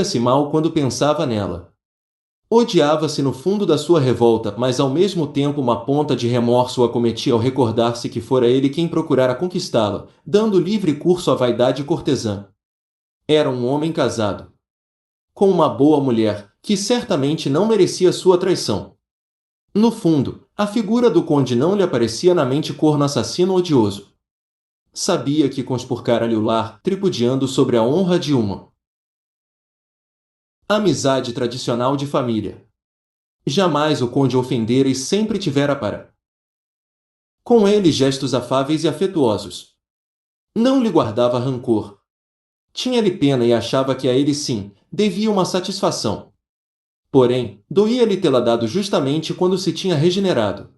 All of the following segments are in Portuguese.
Sentia-se mal quando pensava nela. Odiava-se no fundo da sua revolta, mas ao mesmo tempo uma ponta de remorso o acometia ao recordar-se que fora ele quem procurara conquistá-la, dando livre curso à vaidade cortesã. Era um homem casado com uma boa mulher, que certamente não merecia sua traição. No fundo, a figura do conde não lhe aparecia na mente corno assassino odioso. Sabia que conspurcara-lhe o lar, tripudiando sobre a honra de uma amizade tradicional de família. Jamais o conde ofendera e sempre tivera para com ele gestos afáveis e afetuosos. Não lhe guardava rancor. Tinha-lhe pena e achava que a ele sim, devia uma satisfação. Porém, doía-lhe tê-la dado justamente quando se tinha regenerado.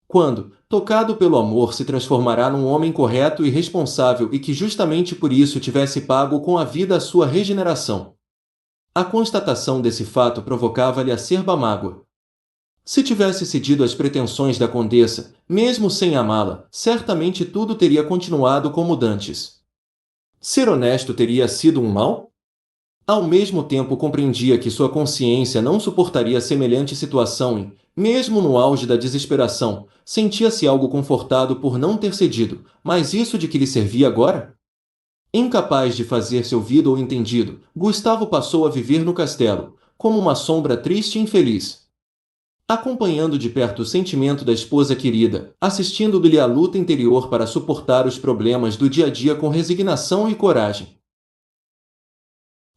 Quando, tocado pelo amor, se transformará num homem correto e responsável e que justamente por isso tivesse pago com a vida a sua regeneração. A constatação desse fato provocava-lhe acerba mágoa. Se tivesse cedido às pretensões da condessa, mesmo sem amá-la, certamente tudo teria continuado como dantes. Ser honesto teria sido um mal? Ao mesmo tempo compreendia que sua consciência não suportaria semelhante situação e, mesmo no auge da desesperação, sentia-se algo confortado por não ter cedido, mas isso de que lhe servia agora? Incapaz de fazer-se ouvido ou entendido, Gustavo passou a viver no castelo, como uma sombra triste e infeliz. Acompanhando de perto o sentimento da esposa querida, assistindo-lhe à luta interior para suportar os problemas do dia a dia com resignação e coragem.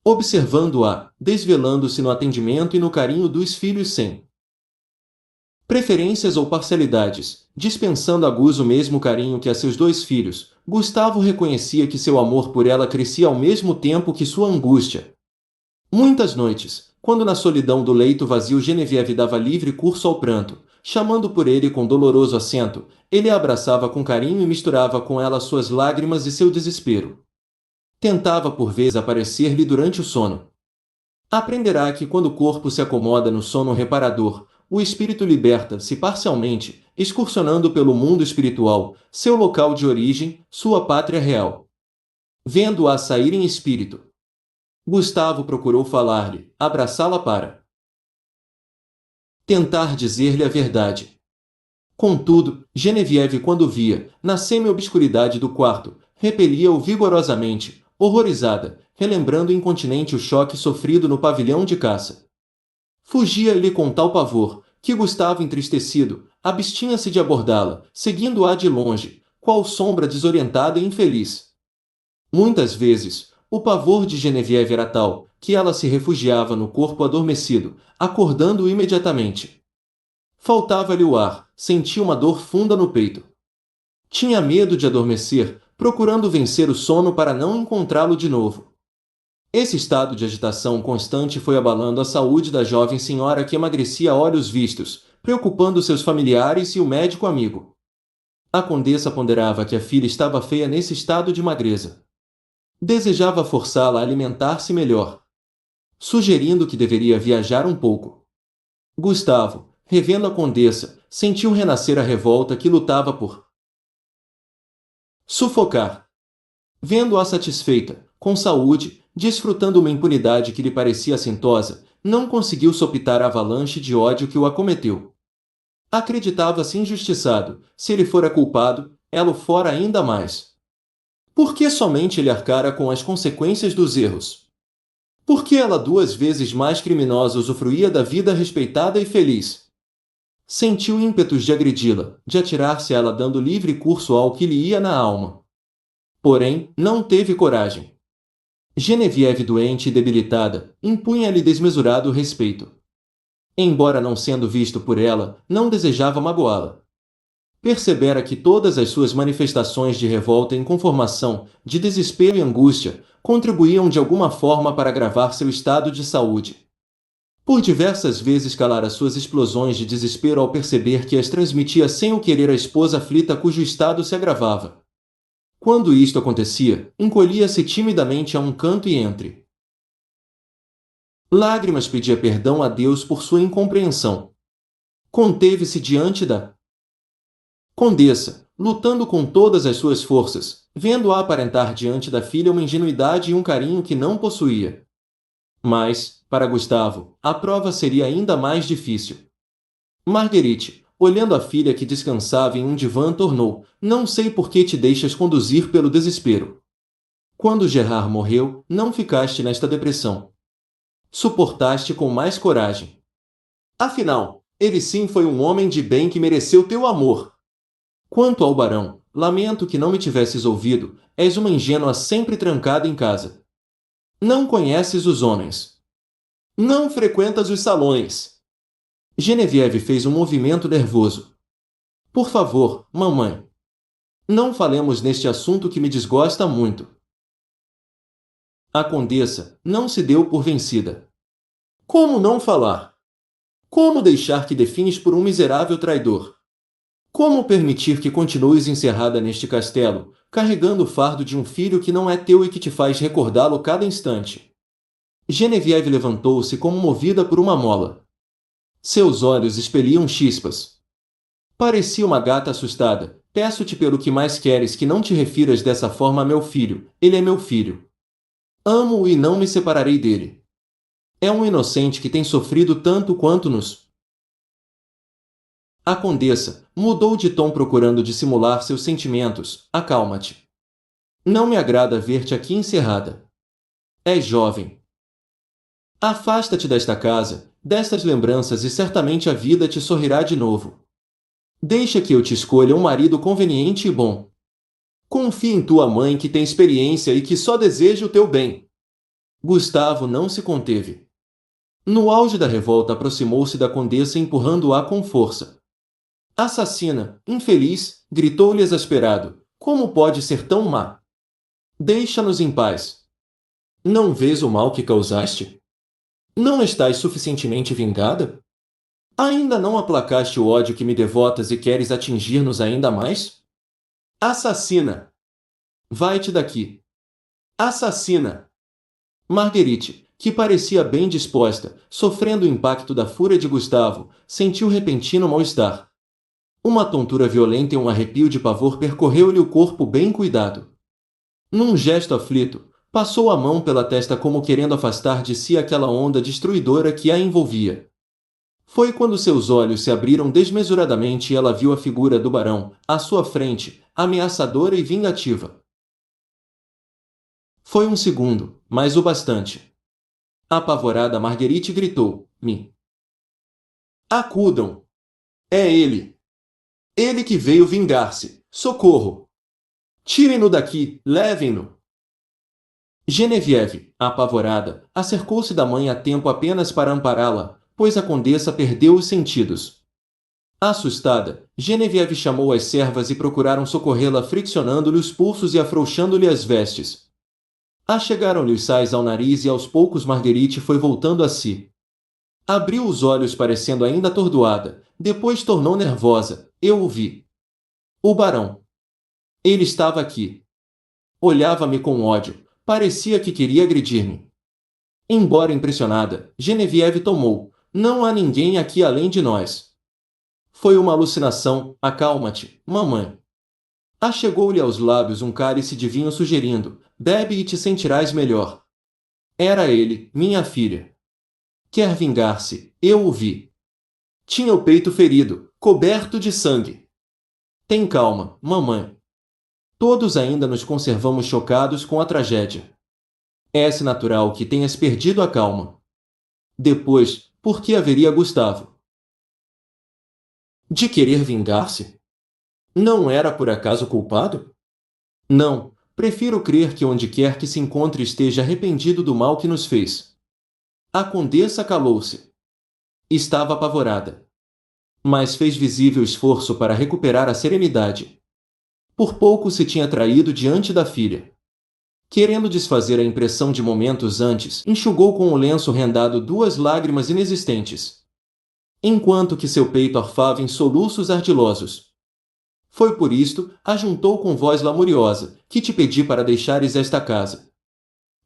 Observando-a, desvelando-se no atendimento e no carinho dos filhos sem preferências ou parcialidades, dispensando a Gus o mesmo carinho que a seus dois filhos, Gustavo reconhecia que seu amor por ela crescia ao mesmo tempo que sua angústia. Muitas noites, quando na solidão do leito vazio Genevieve dava livre curso ao pranto, chamando por ele com doloroso acento, ele a abraçava com carinho e misturava com ela suas lágrimas e seu desespero. Tentava por vezes aparecer-lhe durante o sono. Aprenderá que quando o corpo se acomoda no sono reparador, o espírito liberta-se parcialmente, excursionando pelo mundo espiritual, seu local de origem, sua pátria real. Vendo-a sair em espírito, Gustavo procurou falar-lhe, abraçá-la para tentar dizer-lhe a verdade. Contudo, Genevieve, quando via, na semi-obscuridade do quarto, repelia-o vigorosamente, horrorizada, relembrando incontinente o choque sofrido no pavilhão de caça. Fugia-lhe com tal pavor, que Gustavo, entristecido, abstinha-se de abordá-la, seguindo-a de longe, qual sombra desorientada e infeliz. Muitas vezes, o pavor de Genevieve era tal, que ela se refugiava no corpo adormecido, acordando-o imediatamente. Faltava-lhe o ar, sentia uma dor funda no peito. Tinha medo de adormecer, procurando vencer o sono para não encontrá-lo de novo. Esse estado de agitação constante foi abalando a saúde da jovem senhora que emagrecia a olhos vistos, preocupando seus familiares e o médico amigo. A condessa ponderava que a filha estava feia nesse estado de magreza. Desejava forçá-la a alimentar-se melhor, sugerindo que deveria viajar um pouco. Gustavo, revendo a condessa, sentiu renascer a revolta que lutava por sufocar. Vendo-a satisfeita, com saúde, desfrutando uma impunidade que lhe parecia assintosa, não conseguiu sopitar a avalanche de ódio que o acometeu. Acreditava-se injustiçado, se ele fora culpado, ela o fora ainda mais. Por que somente ele arcara com as consequências dos erros? Por que ela 2 vezes mais criminosa usufruía da vida respeitada e feliz? Sentiu ímpetos de agredi-la, de atirar-se a ela dando livre curso ao que lhe ia na alma. Porém, não teve coragem. Genevieve, doente e debilitada, impunha-lhe desmesurado respeito. Embora não sendo visto por ela, não desejava magoá-la. Percebera que todas as suas manifestações de revolta e inconformação, de desespero e angústia, contribuíam de alguma forma para agravar seu estado de saúde. Por diversas vezes calara suas explosões de desespero ao perceber que as transmitia sem o querer a esposa aflita cujo estado se agravava. Quando isto acontecia, encolhia-se timidamente a um canto e entre lágrimas pedia perdão a Deus por sua incompreensão. Conteve-se diante da condessa, lutando com todas as suas forças, vendo-a aparentar diante da filha uma ingenuidade e um carinho que não possuía. Mas, para Gustavo, a prova seria ainda mais difícil. Marguerite, olhando a filha que descansava em um divã, tornou: Não sei por que te deixas conduzir pelo desespero. Quando Gerard morreu, não ficaste nesta depressão. Suportaste com mais coragem. Afinal, ele sim foi um homem de bem que mereceu teu amor. Quanto ao barão, lamento que não me tivesses ouvido, és uma ingênua sempre trancada em casa. Não conheces os homens. Não frequentas os salões. Genevieve fez um movimento nervoso. Por favor, mamãe. Não falemos neste assunto que me desgosta muito. A condessa não se deu por vencida. Como não falar? Como deixar que defines por um miserável traidor? Como permitir que continues encerrada neste castelo, carregando o fardo de um filho que não é teu e que te faz recordá-lo cada instante? Genevieve levantou-se como movida por uma mola. Seus olhos expeliam chispas. Parecia uma gata assustada. Peço-te pelo que mais queres que não te refiras dessa forma a meu filho. Ele é meu filho. Amo-o e não me separarei dele. É um inocente que tem sofrido tanto quanto nos. A condessa mudou de tom procurando dissimular seus sentimentos. Acalma-te. Não me agrada ver-te aqui encerrada. És jovem. Afasta-te desta casa, destas lembranças e certamente a vida te sorrirá de novo. Deixa que eu te escolha um marido conveniente e bom. Confia em tua mãe que tem experiência e que só deseja o teu bem. Gustavo não se conteve. No auge da revolta aproximou-se da condessa empurrando-a com força. Assassina, infeliz, gritou-lhe exasperado. Como pode ser tão má? Deixa-nos em paz. Não vês o mal que causaste? Não estás suficientemente vingada? Ainda não aplacaste o ódio que me devotas e queres atingir-nos ainda mais? Assassina! Vai-te daqui! Assassina! Marguerite, que parecia bem disposta, sofrendo o impacto da fúria de Gustavo, sentiu repentino mal-estar. Uma tontura violenta e um arrepio de pavor percorreu-lhe o corpo bem cuidado. Num gesto aflito, passou a mão pela testa como querendo afastar de si aquela onda destruidora que a envolvia. Foi quando seus olhos se abriram desmesuradamente e ela viu a figura do barão, à sua frente, ameaçadora e vingativa. Foi um segundo, mas o bastante. Apavorada, Marguerite gritou: Me acudam! É ele! Ele que veio vingar-se! Socorro! Tirem-no daqui, levem-no! Genevieve, apavorada, acercou-se da mãe a tempo apenas para ampará-la, pois a condessa perdeu os sentidos. Assustada, Genevieve chamou as servas e procuraram socorrê-la friccionando-lhe os pulsos e afrouxando-lhe as vestes. Achegaram-lhe os sais ao nariz e aos poucos Marguerite foi voltando a si. Abriu os olhos parecendo ainda atordoada, depois tornou nervosa. Eu o vi. O barão. Ele estava aqui. Olhava-me com ódio, parecia que queria agredir-me. Embora impressionada, Genevieve tomou. Não há ninguém aqui além de nós. Foi uma alucinação, acalma-te, mamãe. Achegou-lhe aos lábios um cálice de vinho sugerindo, bebe e te sentirás melhor. Era ele, minha filha. Quer vingar-se, eu o vi. Tinha o peito ferido, coberto de sangue. Tem calma, mamãe. Todos ainda nos conservamos chocados com a tragédia. É-se natural que tenhas perdido a calma. Depois, por que haveria Gustavo? De querer vingar-se? Não era por acaso culpado? Não, prefiro crer que onde quer que se encontre esteja arrependido do mal que nos fez. A condessa calou-se. Estava apavorada. Mas fez visível esforço para recuperar a serenidade. Por pouco se tinha traído diante da filha. Querendo desfazer a impressão de momentos antes, enxugou com o lenço rendado duas lágrimas inexistentes. Enquanto que seu peito arfava em soluços ardilosos. Foi por isto, ajuntou com voz lamuriosa, que te pedi para deixares esta casa.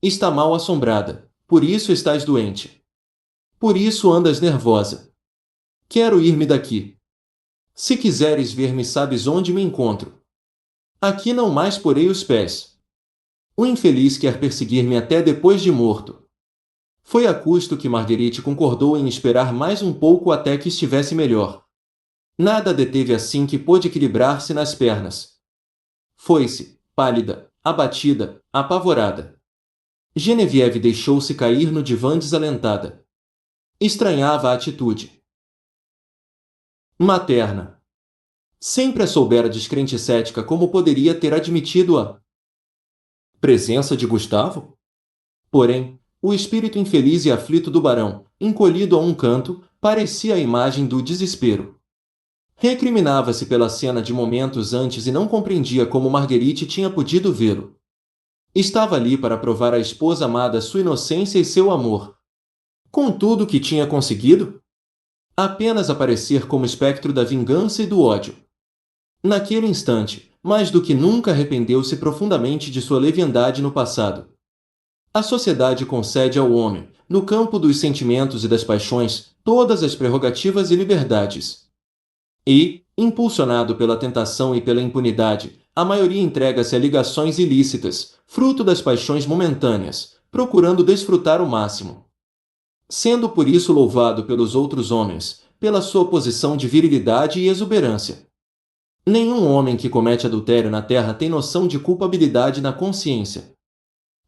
Está mal assombrada, por isso estás doente. Por isso andas nervosa. Quero ir-me daqui. Se quiseres ver-me sabes onde me encontro. Aqui não mais porei os pés. O infeliz quer perseguir-me até depois de morto. Foi a custo que Marguerite concordou em esperar mais um pouco até que estivesse melhor. Nada a deteve assim que pôde equilibrar-se nas pernas. Foi-se, pálida, abatida, apavorada. Genevieve deixou-se cair no divã desalentada. Estranhava a atitude materna. Sempre a soubera descrente e cética como poderia ter admitido a presença de Gustavo? Porém, o espírito infeliz e aflito do barão, encolhido a um canto, parecia a imagem do desespero. Recriminava-se pela cena de momentos antes e não compreendia como Marguerite tinha podido vê-lo. Estava ali para provar à esposa amada sua inocência e seu amor. Contudo, o que tinha conseguido? Apenas aparecer como espectro da vingança e do ódio. Naquele instante, mais do que nunca arrependeu-se profundamente de sua leviandade no passado. A sociedade concede ao homem, no campo dos sentimentos e das paixões, todas as prerrogativas e liberdades. E, impulsionado pela tentação e pela impunidade, a maioria entrega-se a ligações ilícitas, fruto das paixões momentâneas, procurando desfrutar o máximo. Sendo por isso louvado pelos outros homens, pela sua posição de virilidade e exuberância. Nenhum homem que comete adultério na terra tem noção de culpabilidade na consciência.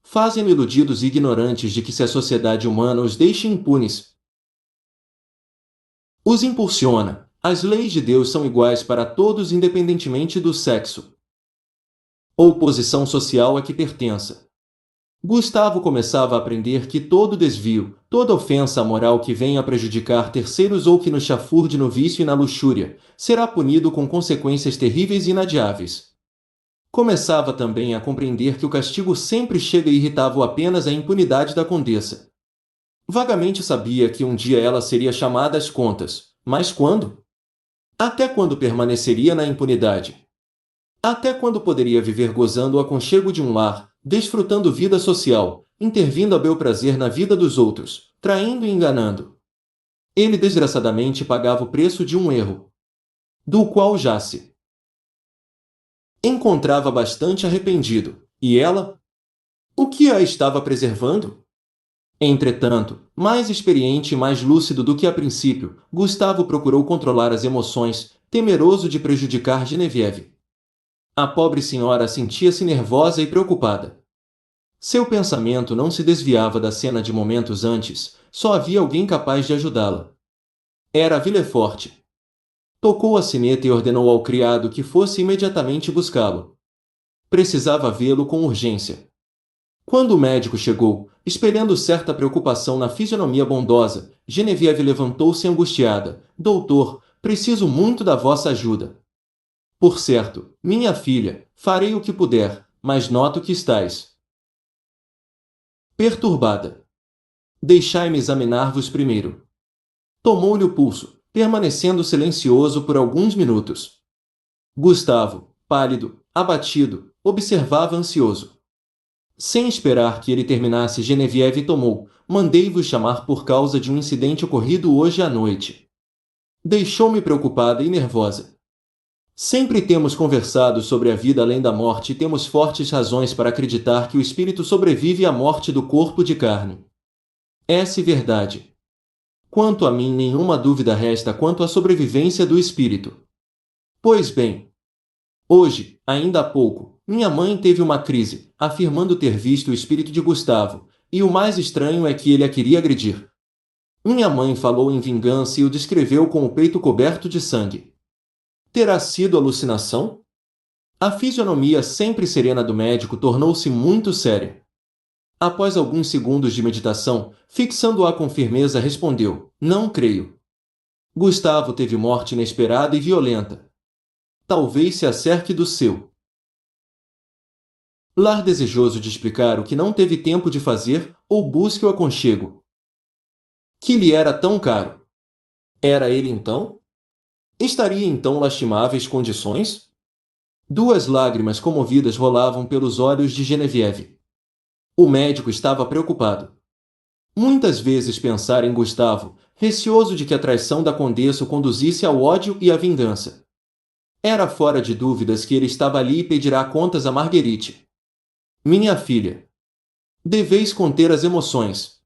Fazem-no iludidos e ignorantes de que se a sociedade humana os deixe impunes, os impulsiona. As leis de Deus são iguais para todos independentemente do sexo ou posição social a que pertença. Gustavo começava a aprender que todo desvio, toda ofensa à moral que venha a prejudicar terceiros ou que nos chafurde no vício e na luxúria, será punido com consequências terríveis e inadiáveis. Começava também a compreender que o castigo sempre chega e irritava-o apenas a impunidade da condessa. Vagamente sabia que um dia ela seria chamada às contas, mas quando? Até quando permaneceria na impunidade? Até quando poderia viver gozando o aconchego de um lar, desfrutando vida social, intervindo a bel prazer na vida dos outros, traindo e enganando? Ele desgraçadamente pagava o preço de um erro, do qual já se encontrava bastante arrependido. E ela? O que a estava preservando? Entretanto, mais experiente e mais lúcido do que a princípio, Gustavo procurou controlar as emoções, temeroso de prejudicar Genevieve. A pobre senhora sentia-se nervosa e preocupada. Seu pensamento não se desviava da cena de momentos antes, só havia alguém capaz de ajudá-la. Era Villefort. Tocou a sineta e ordenou ao criado que fosse imediatamente buscá-lo. Precisava vê-lo com urgência. Quando o médico chegou, espelhando certa preocupação na fisionomia bondosa, Genevieve levantou-se angustiada. Doutor, preciso muito da vossa ajuda. Por certo, minha filha, farei o que puder, mas noto que estais perturbada. Deixai-me examinar-vos primeiro. Tomou-lhe o pulso, permanecendo silencioso por alguns minutos. Gustavo, pálido, abatido, observava ansioso. Sem esperar que ele terminasse, Genevieve tomou: mandei-vos chamar por causa de um incidente ocorrido hoje à noite. Deixou-me preocupada e nervosa. Sempre temos conversado sobre a vida além da morte e temos fortes razões para acreditar que o espírito sobrevive à morte do corpo de carne. Essa é verdade. Quanto a mim, nenhuma dúvida resta quanto à sobrevivência do espírito. Pois bem, hoje, ainda há pouco, minha mãe teve uma crise, afirmando ter visto o espírito de Gustavo, e o mais estranho é que ele a queria agredir. Minha mãe falou em vingança e o descreveu com o peito coberto de sangue. Terá sido alucinação? A fisionomia sempre serena do médico tornou-se muito séria. Após alguns segundos de meditação, fixando-a com firmeza, respondeu: não creio. Gustavo teve morte inesperada e violenta. Talvez se acerque do seu lar, desejoso de explicar o que não teve tempo de fazer, ou busque o aconchego que lhe era tão caro. Era ele então? Estaria então lastimáveis condições? Duas lágrimas comovidas rolavam pelos olhos de Genevieve. O médico estava preocupado. Muitas vezes pensara em Gustavo, receoso de que a traição da condessa o conduzisse ao ódio e à vingança. Era fora de dúvidas que ele estava ali e pedirá contas a Marguerite. Minha filha, deveis conter as emoções.